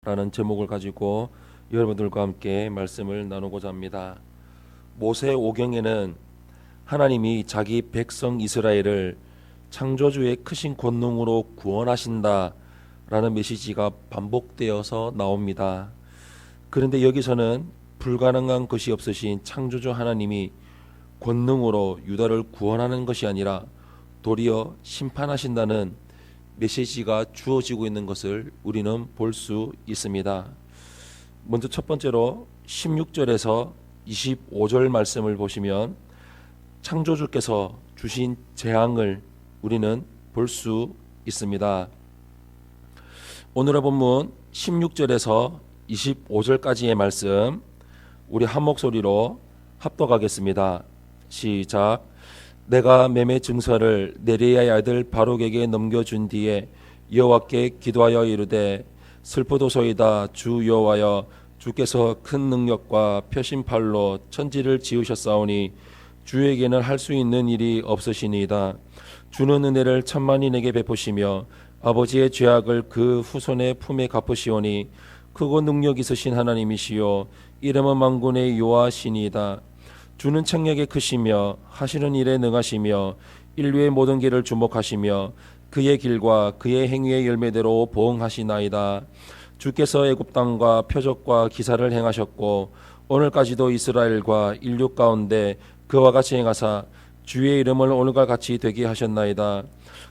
라는 제목을 가지고 여러분들과 함께 말씀을 나누고자 합니다. 모세오경에는 하나님이 자기 백성 이스라엘을 창조주의 크신 권능으로 구원하신다 라는 메시지가 반복되어서 나옵니다. 그런데 여기서는 불가능한 것이 없으신 창조주 하나님이 권능으로 유다를 구원하는 것이 아니라 도리어 심판하신다는 메시지가 주어지고 있는 것을 우리는 볼 수 있습니다. 먼저 첫 번째로 16절에서 25절 말씀을 보시면 창조주께서 주신 재앙을 우리는 볼 수 있습니다. 오늘의 본문 16절에서 25절까지의 말씀 우리 한 목소리로 합독하겠습니다. 시작. 내가 매매 증서를 네리야의 아들 바룩에게 넘겨준 뒤에 여호와께 기도하여 이르되 슬프도소이다. 주 여호와여, 주께서 큰 능력과 표심팔로 천지를 지으셨사오니 주에게는 할 수 있는 일이 없으시니이다. 주는 은혜를 천만인에게 베푸시며 아버지의 죄악을 그 후손의 품에 갚으시오니 크고 능력 있으신 하나님이시요 이름은 만군의 여호와시니이다. 주는 청력에 크시며 하시는 일에 능하시며 인류의 모든 길을 주목하시며 그의 길과 그의 행위의 열매대로 보응하시나이다. 주께서 애굽 땅과 표적과 기사를 행하셨고 오늘까지도 이스라엘과 인류 가운데 그와 같이 행하사 주의 이름을 오늘과 같이 되게 하셨나이다.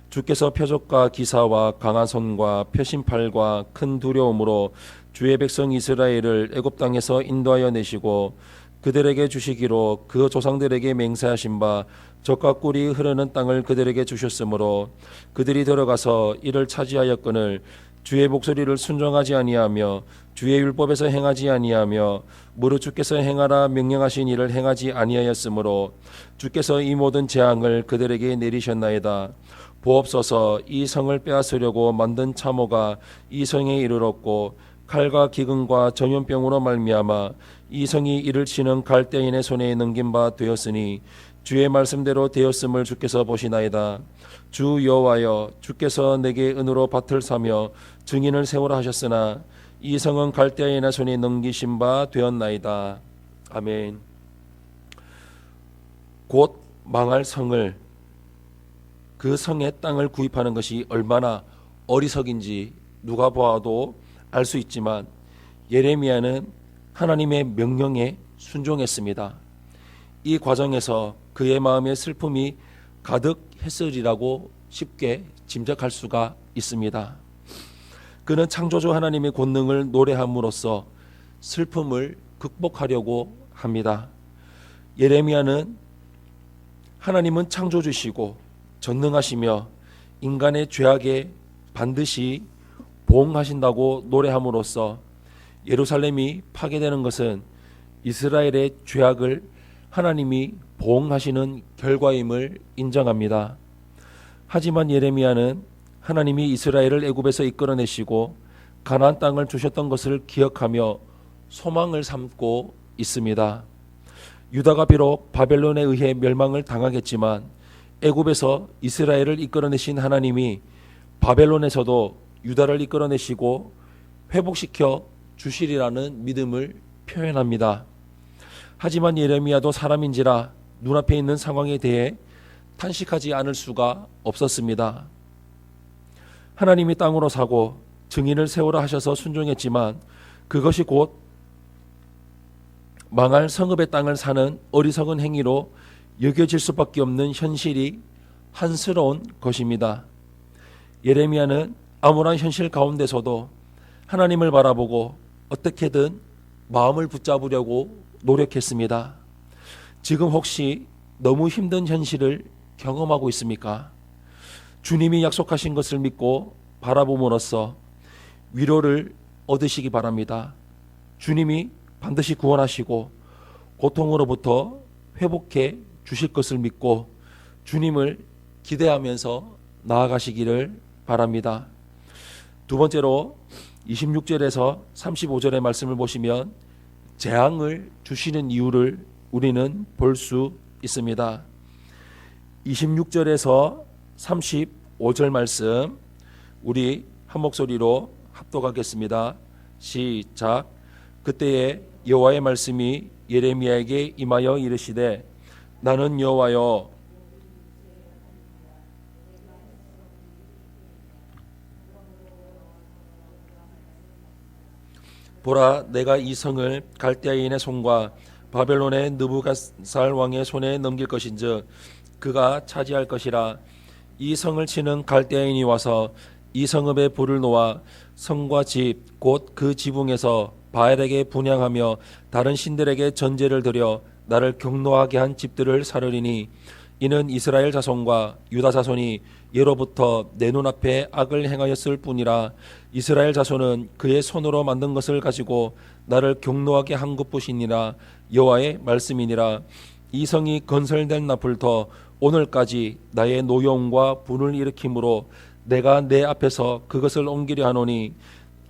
주께서 표적과 기사와 강한 손과 표심팔과 큰 두려움으로 주의 백성 이스라엘을 애굽 땅에서 인도하여 내시고 그들에게 주시기로 그 조상들에게 맹세하신 바 젖과 꿀이 흐르는 땅을 그들에게 주셨으므로 그들이 들어가서 이를 차지하였거늘 주의 목소리를 순종하지 아니하며 주의 율법에서 행하지 아니하며 무릇 주께서 행하라 명령하신 일을 행하지 아니하였으므로 주께서 이 모든 재앙을 그들에게 내리셨나이다. 보옵소서, 이 성을 빼앗으려고 만든 참호가 이 성에 이르렀고 칼과 기근과 전염병으로 말미암아 이 성이 이를 치는 갈대인의 손에 넘긴 바 되었으니 주의 말씀대로 되었음을 주께서 보시나이다. 주 여호와여, 주께서 내게 은으로 밭을 사며 증인을 세우라 하셨으나 이 성은 갈대인의 손에 넘기신 바 되었나이다. 아멘. 곧 망할 성을, 그 성의 땅을 구입하는 것이 얼마나 어리석인지 누가 보아도 알 수 있지만 예레미야는 하나님의 명령에 순종했습니다. 이 과정에서 그의 마음에 슬픔이 가득했으리라고 쉽게 짐작할 수가 있습니다. 그는 창조주 하나님의 권능을 노래함으로써 슬픔을 극복하려고 합니다. 예레미야는 하나님은 창조주시고 전능하시며 인간의 죄악에 반드시 보응하신다고 노래함으로써 예루살렘이 파괴되는 것은 이스라엘의 죄악을 하나님이 보응하시는 결과임을 인정합니다. 하지만 예레미야는 하나님이 이스라엘을 애굽에서 이끌어내시고 가나안 땅을 주셨던 것을 기억하며 소망을 삼고 있습니다. 유다가 비록 바벨론에 의해 멸망을 당하겠지만 애굽에서 이스라엘을 이끌어내신 하나님이 바벨론에서도 유다를 이끌어내시고 회복시켜 주시리라는 믿음을 표현합니다. 하지만 예레미야도 사람인지라 눈앞에 있는 상황에 대해 탄식하지 않을 수가 없었습니다. 하나님이 땅으로 사고 증인을 세우라 하셔서 순종했지만 그것이 곧 망할 성읍의 땅을 사는 어리석은 행위로 여겨질 수밖에 없는 현실이 한스러운 것입니다. 예레미야는 암울한 현실 가운데서도 하나님을 바라보고 어떻게든 마음을 붙잡으려고 노력했습니다. 지금 혹시 너무 힘든 현실을 경험하고 있습니까? 주님이 약속하신 것을 믿고 바라봄으로써 위로를 얻으시기 바랍니다. 주님이 반드시 구원하시고 고통으로부터 회복해 주실 것을 믿고 주님을 기대하면서 나아가시기를 바랍니다. 두 번째로 26절에서 35절의 말씀을 보시면 재앙을 주시는 이유를 우리는 볼 수 있습니다. 26절에서 35절 말씀 우리 한 목소리로 합독하겠습니다. 시작. 그때에 여호와의 말씀이 예레미야에게 임하여 이르시되 나는 여호와여 보라 내가 이 성을 갈대아인의 손과 바벨론의 느부갓살 왕의 손에 넘길 것인즉 그가 차지할 것이라. 이 성을 치는 갈대아인이 와서 이 성읍에 불을 놓아 성과 집 곧 그 지붕에서 바알에게 분향하며 다른 신들에게 전제를 드려 나를 경노하게 한 집들을 사르리니 이는 이스라엘 자손과 유다 자손이 예로부터 내 눈앞에 악을 행하였을 뿐이라. 이스라엘 자손은 그의 손으로 만든 것을 가지고 나를 경노하게 한 것뿐이니라. 여호와의 말씀이니라. 이 성이 건설된 날부터 오늘까지 나의 노여움과 분을 일으키므로 내가 내 앞에서 그것을 옮기려 하노니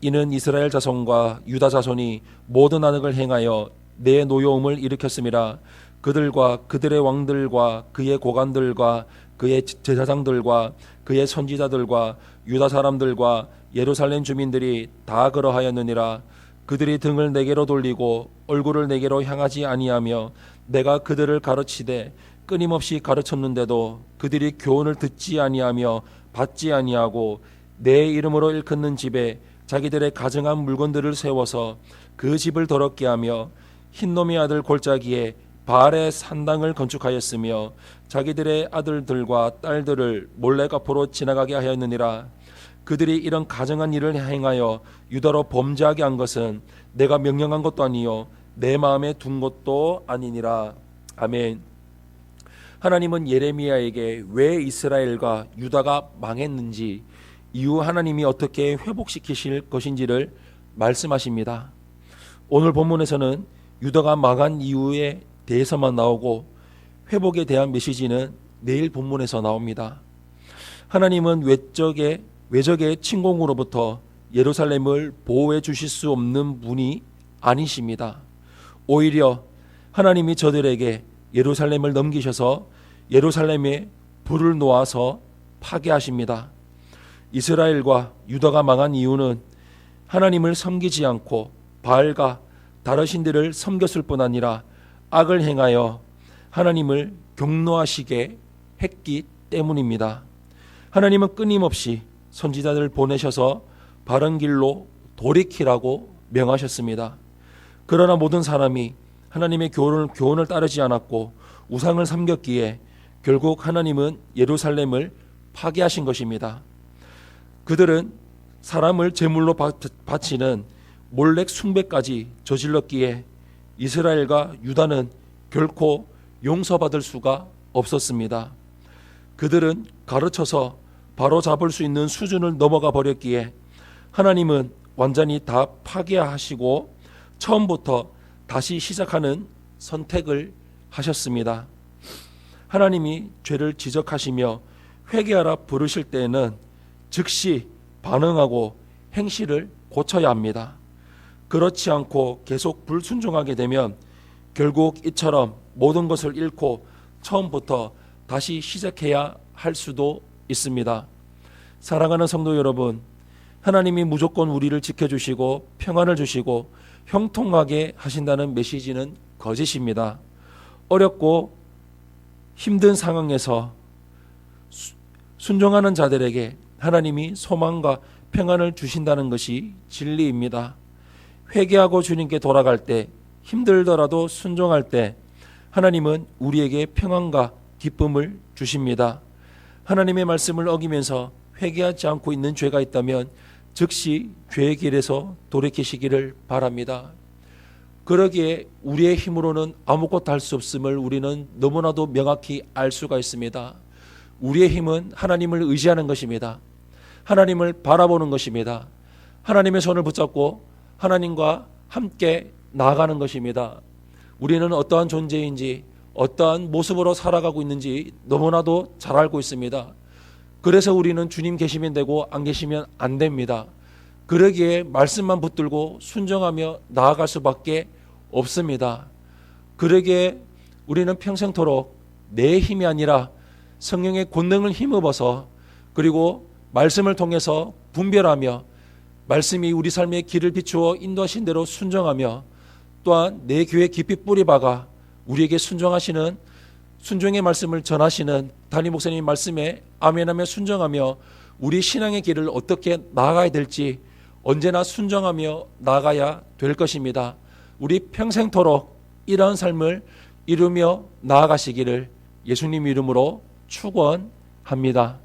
이는 이스라엘 자손과 유다 자손이 모든 악을 행하여 내 노여움을 일으켰음이라. 그들과 그들의 왕들과 그의 고관들과 그의 제사장들과 그의 선지자들과 유다 사람들과 예루살렘 주민들이 다 그러하였느니라. 그들이 등을 내게로 돌리고 얼굴을 내게로 향하지 아니하며 내가 그들을 가르치되 끊임없이 가르쳤는데도 그들이 교훈을 듣지 아니하며 받지 아니하고 내 이름으로 일컫는 집에 자기들의 가증한 물건들을 세워서 그 집을 더럽게 하며 흰놈의 아들 골짜기에 바알의 산당을 건축하였으며 자기들의 아들들과 딸들을 몰래 앞으로 지나가게 하였느니라. 그들이 이런 가증한 일을 행하여 유다로 범죄하게 한 것은 내가 명령한 것도 아니요 내 마음에 둔 것도 아니니라. 아멘. 하나님은 예레미야에게 왜 이스라엘과 유다가 망했는지, 이후 하나님이 어떻게 회복시키실 것인지를 말씀하십니다. 오늘 본문에서는 유다가 망한 이유에 대해서만 나오고 회복에 대한 메시지는 내일 본문에서 나옵니다. 하나님은 외적의 침공으로부터 예루살렘을 보호해 주실 수 없는 분이 아니십니다. 오히려 하나님이 저들에게 예루살렘을 넘기셔서 예루살렘에 불을 놓아서 파괴하십니다. 이스라엘과 유다가 망한 이유는 하나님을 섬기지 않고 바알과 다른 신들을 섬겼을 뿐 아니라 악을 행하여 하나님을 경노하시게 했기 때문입니다. 하나님은 끊임없이 선지자들을 보내셔서 바른 길로 돌이키라고 명하셨습니다. 그러나 모든 사람이 하나님의 교훈을 따르지 않았고 우상을 섬겼기에 결국 하나님은 예루살렘을 파괴하신 것입니다. 그들은 사람을 제물로 바치는 몰렉 숭배까지 저질렀기에 이스라엘과 유다는 결코 용서받을 수가 없었습니다. 그들은 가르쳐서 바로 잡을 수 있는 수준을 넘어가 버렸기에 하나님은 완전히 다 파괴하시고 처음부터 다시 시작하는 선택을 하셨습니다. 하나님이 죄를 지적하시며 회개하라 부르실 때에는 즉시 반응하고 행실을 고쳐야 합니다. 그렇지 않고 계속 불순종하게 되면 결국 이처럼 모든 것을 잃고 처음부터 다시 시작해야 할 수도 있습니다. 사랑하는 성도 여러분, 하나님이 무조건 우리를 지켜주시고 평안을 주시고 형통하게 하신다는 메시지는 거짓입니다. 어렵고 힘든 상황에서 순종하는 자들에게 하나님이 소망과 평안을 주신다는 것이 진리입니다. 회개하고 주님께 돌아갈 때, 힘들더라도 순종할 때 하나님은 우리에게 평안과 기쁨을 주십니다. 하나님의 말씀을 어기면서 회개하지 않고 있는 죄가 있다면 즉시 죄의 길에서 돌이키시기를 바랍니다. 그러기에 우리의 힘으로는 아무것도 할 수 없음을 우리는 너무나도 명확히 알 수가 있습니다. 우리의 힘은 하나님을 의지하는 것입니다. 하나님을 바라보는 것입니다. 하나님의 손을 붙잡고 하나님과 함께 나아가는 것입니다. 우리는 어떠한 존재인지 어떠한 모습으로 살아가고 있는지 너무나도 잘 알고 있습니다. 그래서 우리는 주님 계시면 되고 안 계시면 안 됩니다. 그러기에 말씀만 붙들고 순종하며 나아갈 수밖에 없습니다. 그러기에 우리는 평생토록 내 힘이 아니라 성령의 권능을 힘입어서 그리고 말씀을 통해서 분별하며 말씀이 우리 삶의 길을 비추어 인도하신 대로 순종하며 또한 내 귀에 깊이 뿌리박아 우리에게 순종하시는 순종의 말씀을 전하시는 담임 목사님 말씀에 아멘하며 순종하며 우리 신앙의 길을 어떻게 나아가야 될지 언제나 순종하며 나아가야 될 것입니다. 우리 평생토록 이러한 삶을 이루며 나아가시기를 예수님 이름으로 축원합니다.